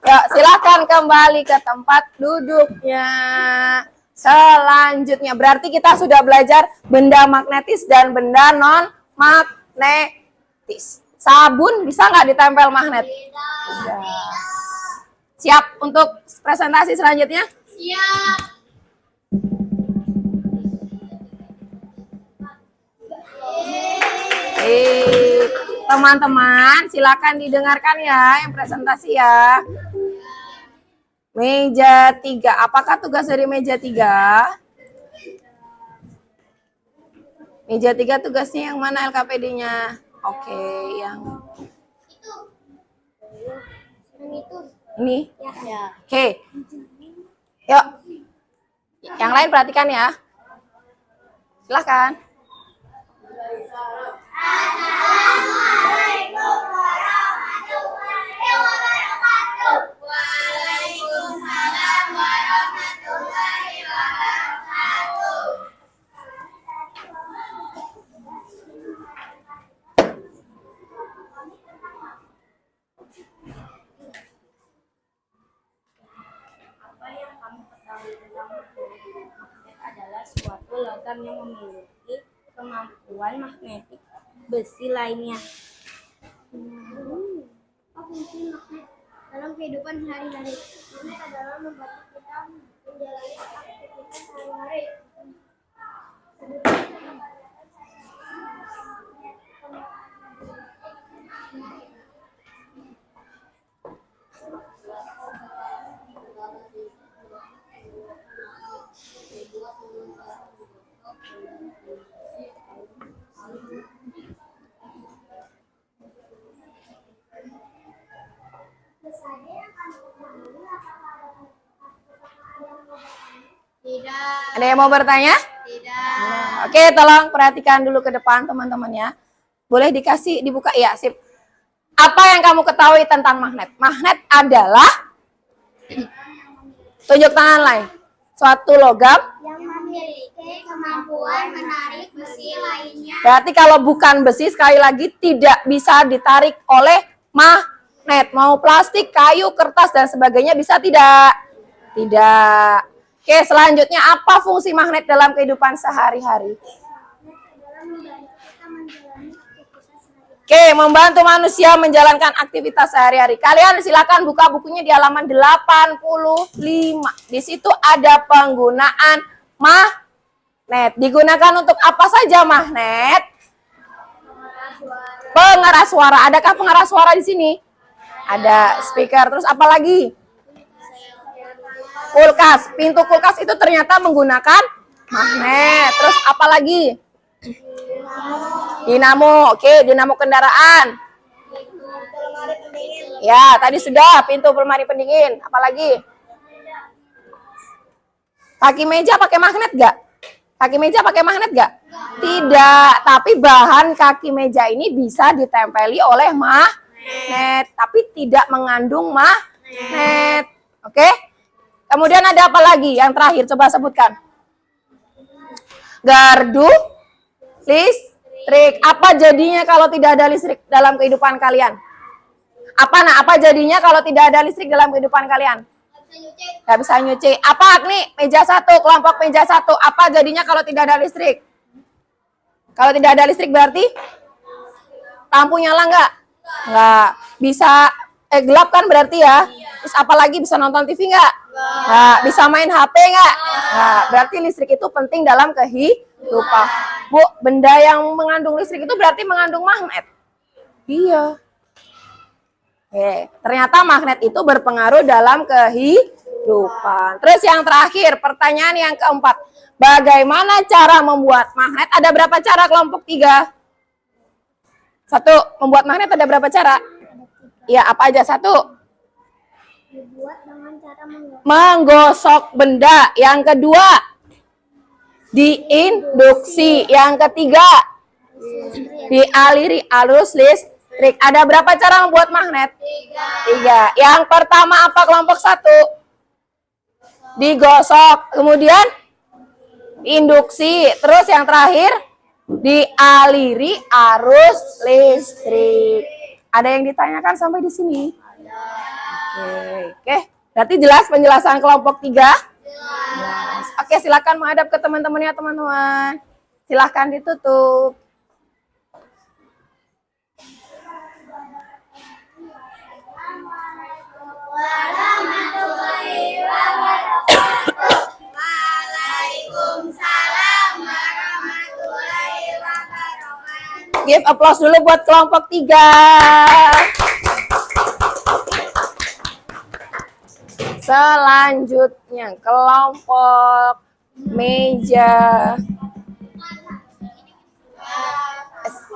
Yuk, silakan kembali ke tempat duduknya. Selanjutnya, berarti kita sudah belajar benda magnetis dan benda non-magnetis. Sabun bisa nggak ditempel magnet? Tidak. Siap untuk presentasi selanjutnya? Siap. Teman-teman, silakan didengarkan ya yang presentasi ya. Meja 3. Apakah tugas dari meja 3? Meja 3 tugasnya yang mana LKPD-nya? Oke, yang itu. ini? Ya. Oke. Yuk. Yang lain perhatikan ya. Silakan. Assalamualaikum warahmatullahi wabarakatuh. Waalaikumsalam warahmatullahi wabarakatuh. Apa yang kamu ketahui tentang magnet? Magnet adalah suatu logam yang memiliki kemampuan magnetik besi lainnya. Apa fungsi magnet dalam kehidupan sehari-hari? Magnet adalah membantu kita menjalani aktivitas sehari-hari. Tidak. Ada yang mau bertanya? Tidak. Oke, tolong perhatikan dulu ke depan teman-teman ya. Boleh dibuka? Iya, sip. Apa yang kamu ketahui tentang magnet? Magnet adalah, tunjuk tangan lain. Suatu logam. Yang memiliki kemampuan menarik besi lainnya. Berarti kalau bukan besi, sekali lagi tidak bisa ditarik oleh magnet. Mau plastik, kayu, kertas, dan sebagainya bisa tidak? Tidak. Oke, selanjutnya apa fungsi magnet dalam kehidupan sehari-hari? Oke, membantu manusia menjalankan aktivitas sehari-hari. Kalian silakan buka bukunya di halaman 85. Di situ ada penggunaan magnet. Digunakan untuk apa saja magnet? Pengeras suara. Adakah pengeras suara di sini? Ada speaker. Terus apa lagi? Kulkas. Pintu kulkas itu ternyata menggunakan magnet. Terus apa lagi? Dinamo. Oke, dinamo kendaraan. Ya, tadi sudah pintu lemari pendingin. Apalagi? Kaki meja pakai magnet gak? Kaki meja pakai magnet gak? Tidak, tapi bahan kaki meja ini bisa ditempeli oleh magnet, tapi tidak mengandung magnet. Oke? Kemudian ada apa lagi? Yang terakhir, coba sebutkan. Gardu listrik. Apa jadinya kalau tidak ada listrik dalam kehidupan kalian? Apa jadinya kalau tidak ada listrik dalam kehidupan kalian? Gak bisa nyuci. Apa Agni? Meja 1, kelompok meja 1. Apa jadinya kalau tidak ada listrik? Kalau tidak ada listrik berarti lampu nyala nggak? Nggak. Bisa gelap kan berarti ya? Terus apalagi bisa nonton TV nggak? Nggak. Bisa main HP nggak? Nggak. Berarti listrik itu penting dalam kehidupan. Bu, benda yang mengandung listrik itu berarti mengandung magnet. Iya. Oke, ternyata magnet itu berpengaruh dalam kehidupan. Terus yang terakhir, pertanyaan yang keempat. Bagaimana cara membuat magnet? Ada berapa cara kelompok 3? 1, membuat magnet ada berapa cara? Iya, apa aja? 1. Dibuat dengan cara Menggosok benda. Yang kedua, diinduksi. Yang ketiga, dialiri arus listrik. Ada berapa cara membuat magnet? 3. Yang pertama apa kelompok 1? Digosok. Kemudian induksi. Terus yang terakhir dialiri arus listrik. Ada yang ditanyakan sampai di sini? Oke. Berarti jelas penjelasan kelompok 3? Jelas. Oke, silakan menghadap ke teman-temannya, teman-teman. Silakan ditutup. warahmatullahi wabarakatuh. Waalaikumsalam warahmatullahi wabarakatuh. Give applause dulu buat kelompok 3. Selanjutnya kelompok meja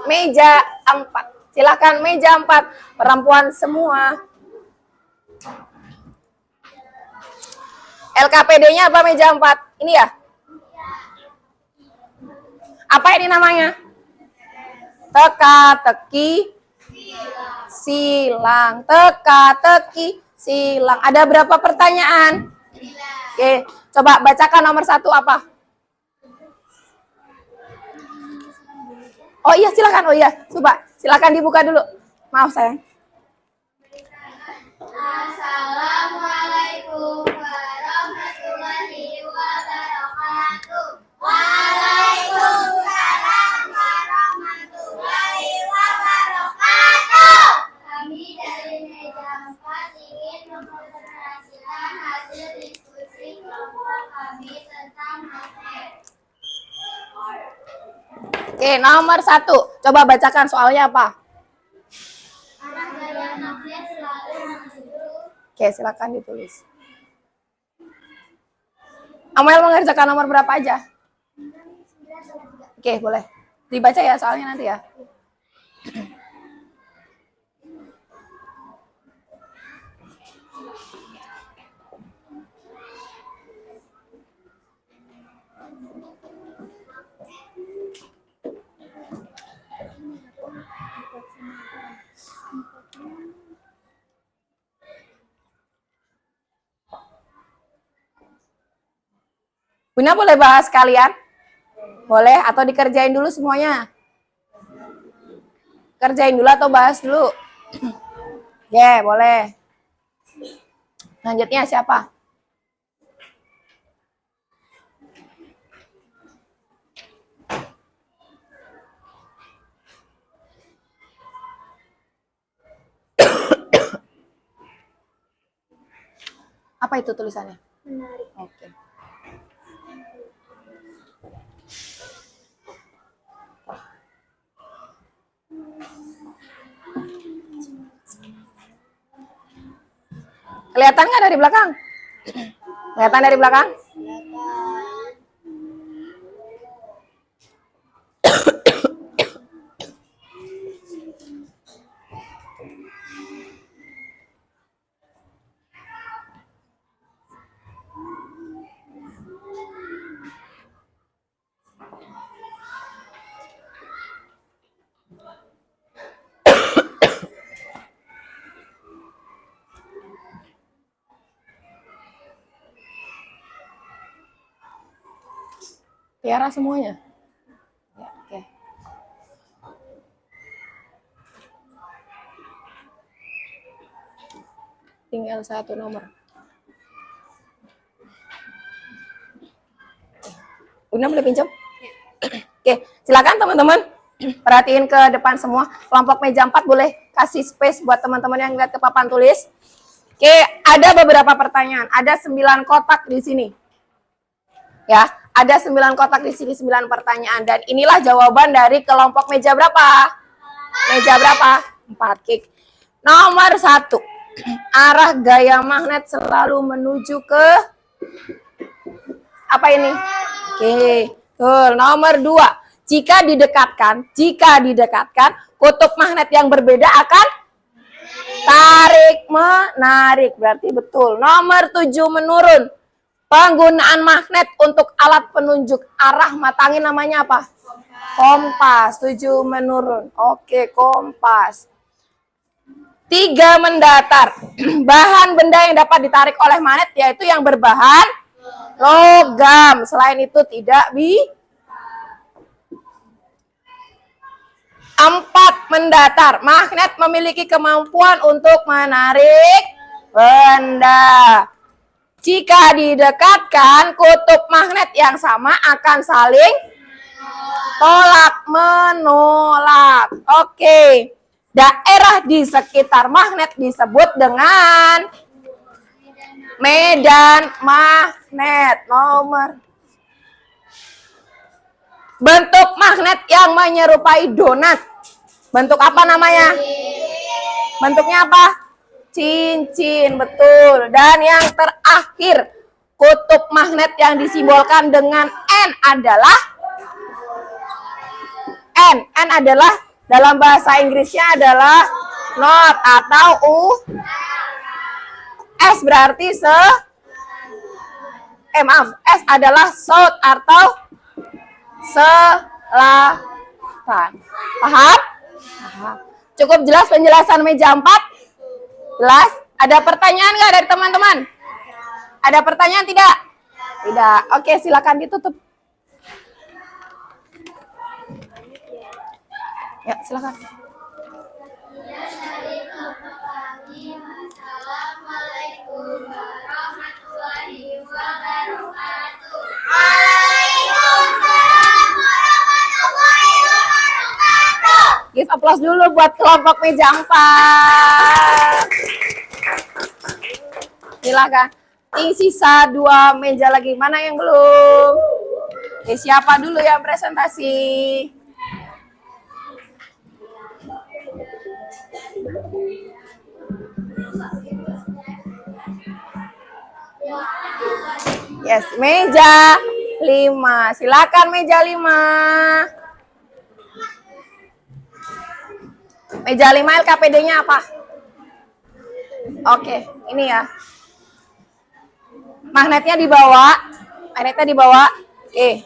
4. Silakan meja 4, perempuan semua. LKPD-nya apa meja 4? Ini ya? Apa ini namanya? Teka-teki silang. Teka-teki silang. Ada berapa pertanyaan? Oke, coba bacakan nomor 1 apa? Oh iya, silakan. Oh iya, coba. Silakan dibuka dulu. Maaf sayang. Assalamualaikum warahmatullahi wabarakatuh. Waalaikumsalam warahmatullahi wabarakatuh. Kami dari meja 4 ingin mempresentasikan hasil diskusi kelompok kami tentang magnet. Oke, nomor 1. Coba bacakan soalnya apa? Arah gaya magnet selalu menuju. Oke, silakan ditulis. Amel mengerjakan nomor berapa aja? Oke, boleh. Dibaca ya soalnya nanti ya. Bunda boleh bahas kalian? Boleh atau dikerjain dulu semuanya? Kerjain dulu atau bahas dulu? Ya, boleh. Selanjutnya siapa? Apa itu tulisannya? Menarik. Oke. Kelihatan nggak dari belakang? Kelihatan dari belakang? Tiara semuanya? Ya, oke. Tinggal satu nomor. Bunda boleh pinjam? Oke, silakan teman-teman. Perhatiin ke depan semua. Kelompok meja 4 boleh kasih space buat teman-teman yang lihat ke papan tulis. Oke, ada beberapa pertanyaan. Ada 9 kotak di sini. Ya, ada 9 kotak di sini, 9 pertanyaan. Dan inilah jawaban dari kelompok meja berapa? Meja berapa? 4. Oke. Nomor 1. Arah gaya magnet selalu menuju ke apa ini? Oke. Tuh, nomor 2. Jika didekatkan, kutub magnet yang berbeda akan tarik menarik. Berarti betul. Nomor 7 menurun. Penggunaan magnet untuk alat penunjuk arah matangin namanya apa? Kompas. 7 menurun. Oke, kompas. 3 mendatar. Bahan benda yang dapat ditarik oleh magnet yaitu yang berbahan logam. Selain itu tidak 4 mendatar. Magnet memiliki kemampuan untuk menarik benda. Jika didekatkan, kutub magnet yang sama akan saling tolak-menolak. Oke. Daerah di sekitar magnet disebut dengan medan magnet. Nomor. Bentuk magnet yang menyerupai donat. Bentuk apa namanya? Bentuknya apa? Cincin, betul. Dan yang terakhir, kutub magnet yang disimbolkan dengan N adalah N adalah dalam bahasa Inggrisnya adalah not atau S berarti S adalah south atau selatan. Paham? Paham. Cukup jelas penjelasan meja 4? Jelas? Ada pertanyaan nggak dari teman-teman? Ada pertanyaan tidak? Tidak. Oke, silakan ditutup. Ya, silakan. Assalamualaikum warahmatullahi wabarakatuh. Waalaikumsalam warahmatullahi wabarakatuh. Give applause dulu buat kelompok meja 4. Silakan. Ini sisa 2 meja lagi. Mana yang belum? Oke, siapa dulu yang presentasi? Yes, meja 5. Silakan meja 5. Meja 5 LKPD-nya apa? Oke, ini ya. Magnetnya dibawa. Oke.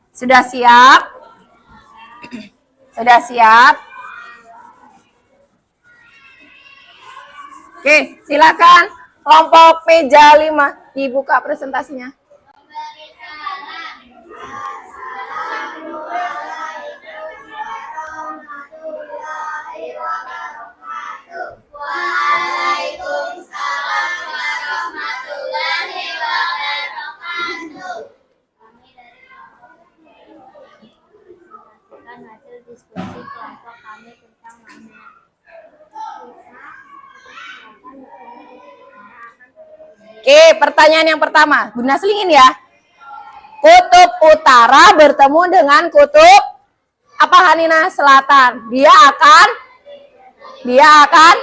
Sudah siap? Sudah siap? Oke, silakan kelompok meja 5 dibuka presentasinya. Waalaikumsalam warahmatullahi wabarakatuh. Berdasarkan hasil diskusi kelompok kami tentang magnet. Oke, pertanyaan yang pertama. Guna selingin ya. Kutub utara bertemu dengan kutub apa Hanina? Selatan. Dia akan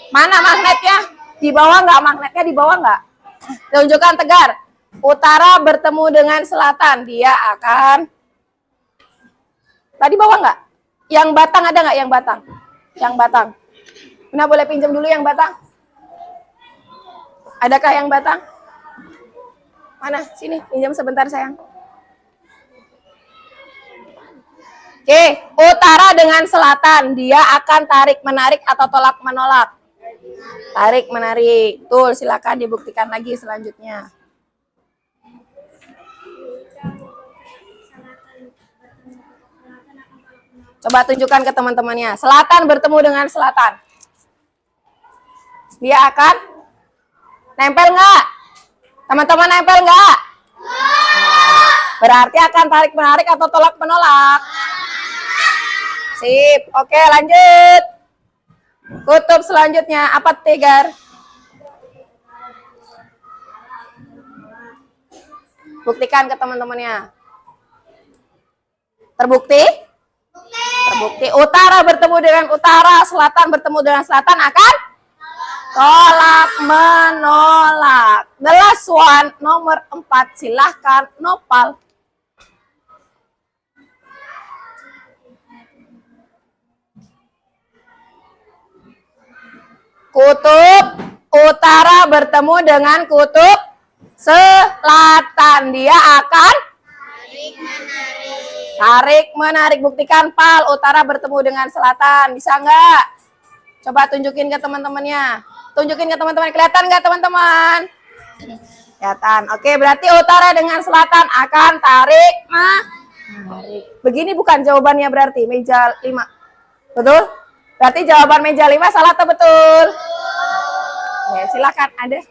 mana magnetnya? Di bawah nggak? Magnetnya di bawah nggak? Tunjukkan tegar. Utara bertemu dengan selatan. Dia akan tadi bawah nggak? Yang batang ada nggak? Yang batang. Yang batang. Nah, boleh pinjam dulu yang batang? Adakah yang batang? Mana? Sini, pinjam sebentar sayang. Oke, utara dengan selatan. Dia akan tarik-menarik atau tolak-menolak? Tarik-menarik. Tuh, silakan dibuktikan lagi selanjutnya. Coba tunjukkan ke teman-temannya. Selatan bertemu dengan selatan. Dia akan nempel nggak? Teman-teman nempel nggak? Berarti akan tarik-menarik atau tolak-menolak? Sip. Oke, lanjut. Kutub selanjutnya. Apa, Tegar? Buktikan ke teman-temannya. Terbukti? Terbukti. Utara bertemu dengan utara, selatan bertemu dengan selatan akan tolak menolak. The last one, nomor 4. Silahkan Nopal. Kutub utara bertemu dengan kutub selatan. Dia akan tarik menarik. Buktikan Pal. Utara bertemu dengan selatan. Bisa nggak? Coba tunjukin ke teman-temannya. Tunjukin ke teman-teman. Kelihatan nggak teman-teman? Kelihatan. Oke, berarti utara dengan selatan akan tarik menarik. Begini bukan jawabannya berarti meja 5. Betul? Berarti jawaban meja 5 salah atau betul? Ya, silakan. Ada?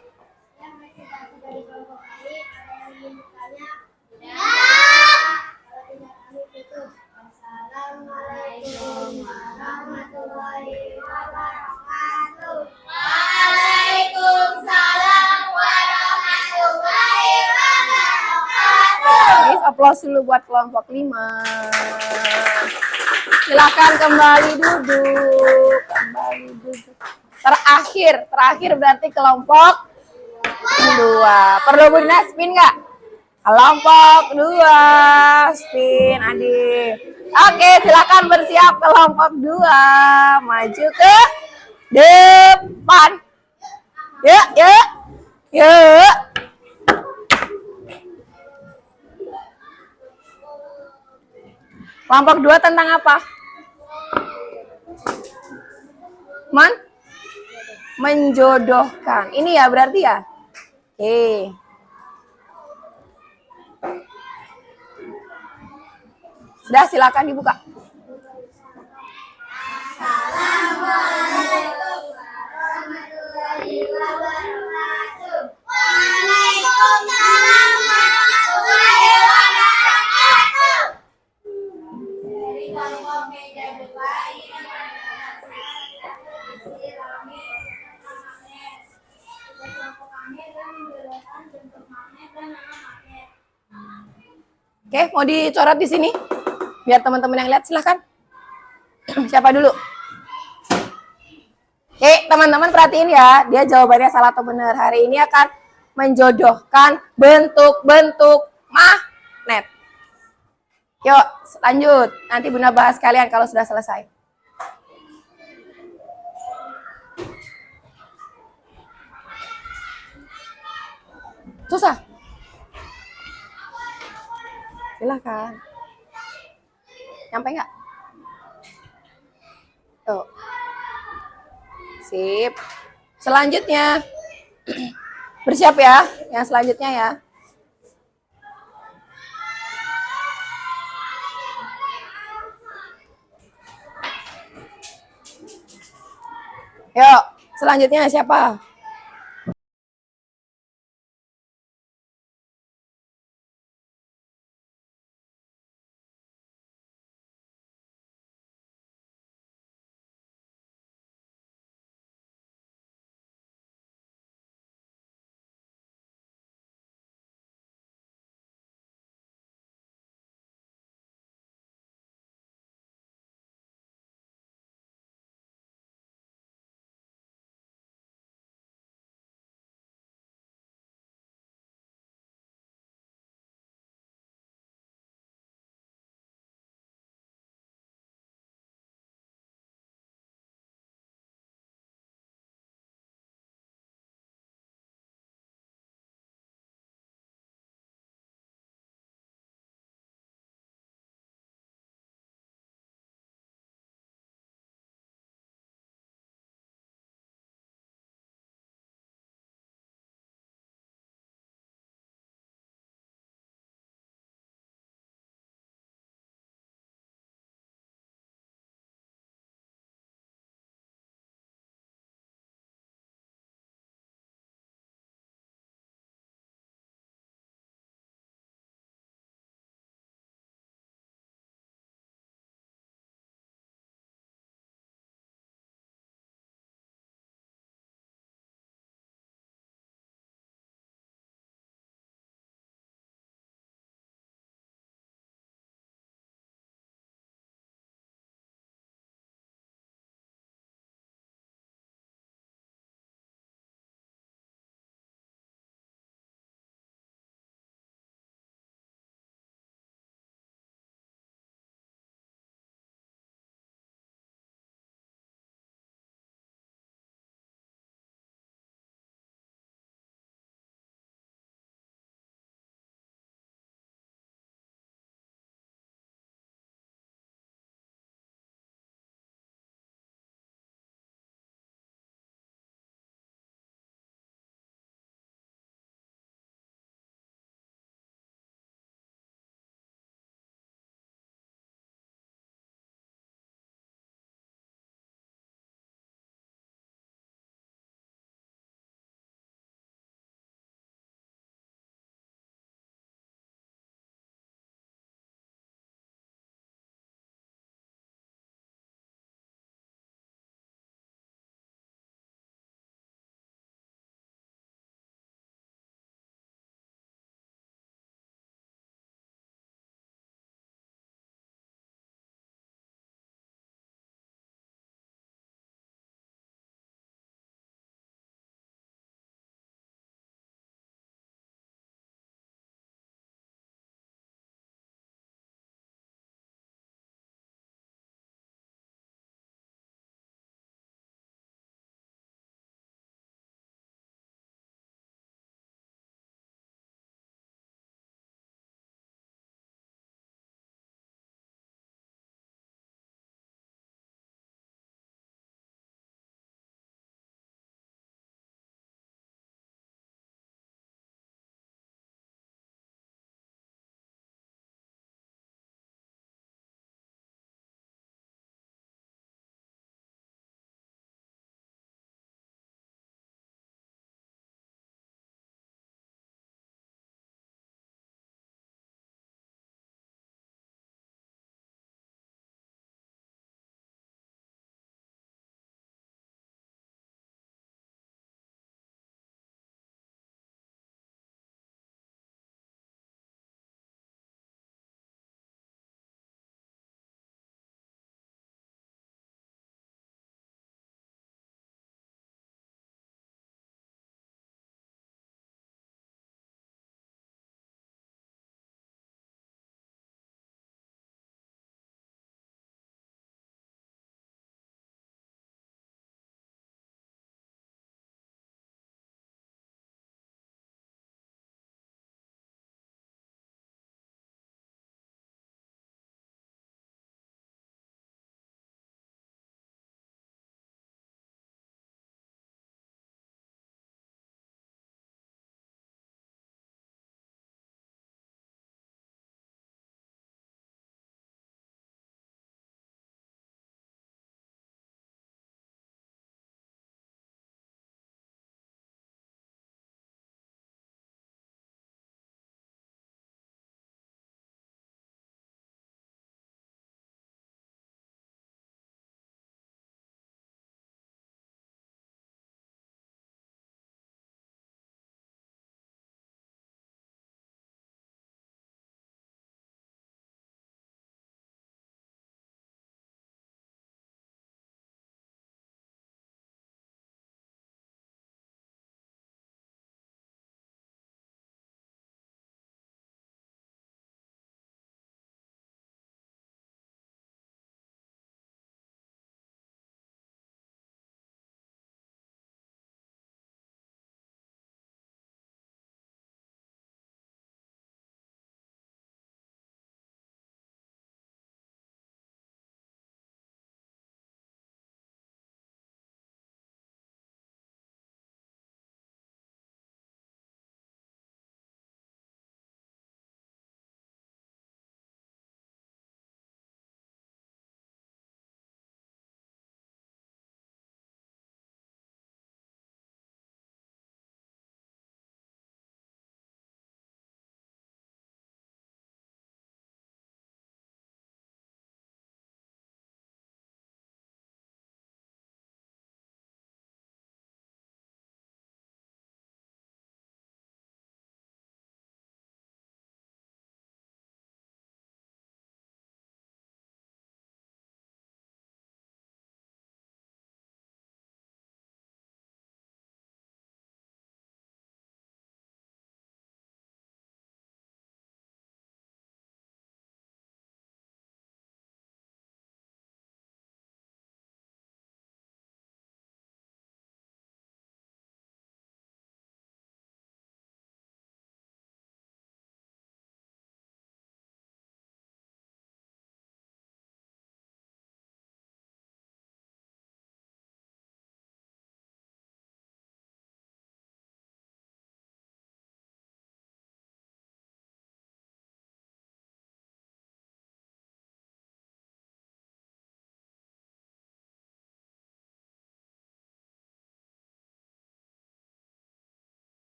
Waalaikumsalam warahmatullahi wabarakatuh. Guys, aplaus dulu buat kelompok 5. Silakan kembali duduk. Kembali duduk. Terakhir berarti kelompok 2. Perlu Bunda spin nggak? Kelompok 2 spin, Adik. Oke, silakan bersiap kelompok 2. Maju ke depan. Yuk, yuk. Yuk. Kelompok 2 tentang apa? Menjodohkan. Ini ya berarti ya? Oke. Sudah, silakan dibuka. Waalaikumsalam warahmatullahi wabarakatuh. Dari kelompok meja 2 ini kelompok kami adalah menjelaskan bentuk magnet dan nama magnet. Oke, mau dicoret di sini? Biar teman-teman yang lihat, silahkan. Siapa dulu? Oke, teman-teman perhatiin ya. Dia jawabannya salah atau benar. Hari ini akan menjodohkan bentuk-bentuk magnet. Yuk, lanjut. Nanti Bunda bahas kalian kalau sudah selesai. Susah? Silahkan. Nyampe nggak? Tuh. Sip. Selanjutnya. Bersiap ya, yang selanjutnya ya. Yuk, selanjutnya siapa?